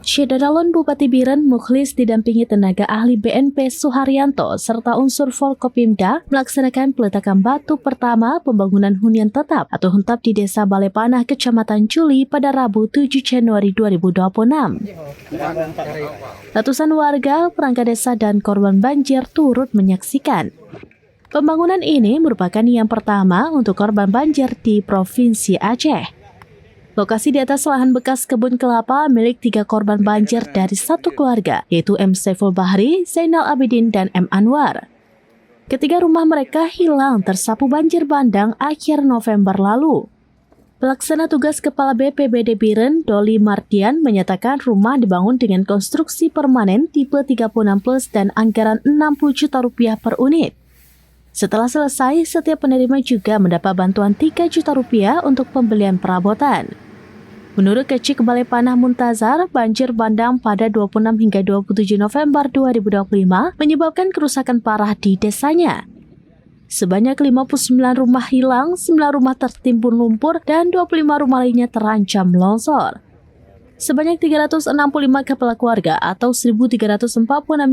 Syederalon Bupati Biren Mukhlis didampingi tenaga ahli BNP Suharyanto serta unsur Forkopimda melaksanakan peletakan batu pertama pembangunan hunian tetap atau huntap di Desa Balepanah, Kecamatan Culi pada Rabu 7 Januari 2026. Ratusan warga, perangkat desa dan korban banjir turut menyaksikan. Pembangunan ini merupakan yang pertama untuk korban banjir di Provinsi Aceh. Lokasi di atas lahan bekas kebun kelapa milik 3 korban banjir dari satu keluarga, yaitu M. Saiful Bahri, Zainal Abidin, dan M. Anwar. Ketiga rumah mereka hilang tersapu banjir bandang akhir November lalu. Pelaksana tugas Kepala BPBD Biren, Doli Mardian, menyatakan rumah dibangun dengan konstruksi permanen tipe 36+ dan anggaran 60 juta rupiah per unit. Setelah selesai, setiap penerima juga mendapat bantuan 3 juta rupiah untuk pembelian perabotan. Menurut Kecik Balepanah Muntazar, banjir bandang pada 26 hingga 27 November 2025 menyebabkan kerusakan parah di desanya. Sebanyak 59 rumah hilang, 9 rumah tertimbun lumpur, dan 25 rumah lainnya terancam longsor. Sebanyak 365 kepala keluarga atau 1.346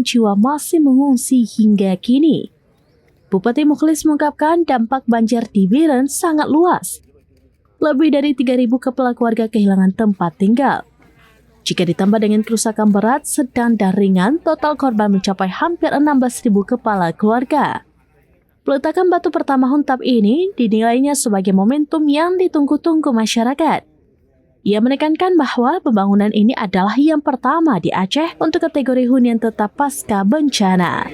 jiwa masih mengungsi hingga kini. Bupati Mukhlis mengungkapkan dampak banjir di Biren sangat luas. Lebih dari 3.000 kepala keluarga kehilangan tempat tinggal. Jika ditambah dengan kerusakan berat, sedang, dan ringan, total korban mencapai hampir 16.000 kepala keluarga. Peletakan batu pertama huntap ini dinilainya sebagai momentum yang ditunggu-tunggu masyarakat. Ia menekankan bahwa pembangunan ini adalah yang pertama di Aceh untuk kategori hunian tetap pasca bencana.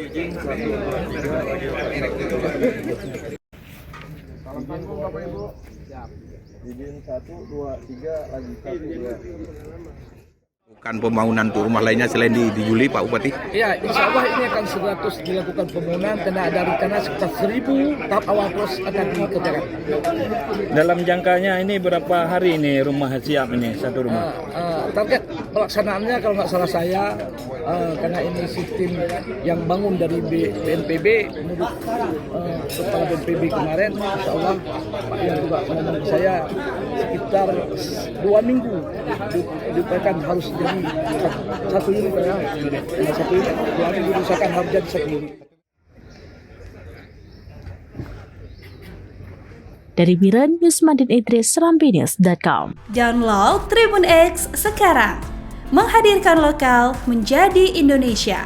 Izin 1, 2, 3, lagi 1, 2. Bukan pembangunan untuk rumah lainnya selain di Juli, Pak Bupati? Ya, insya Allah ini akan segera terus dilakukan pembangunan karena ada rencana sekitar 1.000 tahap awal terus akan dikerjakan. Dalam jangkanya ini berapa hari ini rumah siap ini, satu rumah? Target pelaksanaannya kalau nggak salah saya, karena ini sistem yang bangun dari BNPB, menurut kepala BNPB kemarin, insya Allah Pak yang juga ngomong ke saya, sekitar 2 minggu diupayakan harus jadi 1 unit ya. 1 unit, 2 minggu diusahakan harus jadi 1 unit. Dari Biren, Yusmadin Idris, serambinews.com. Download Tribun X sekarang, menghadirkan lokal menjadi Indonesia.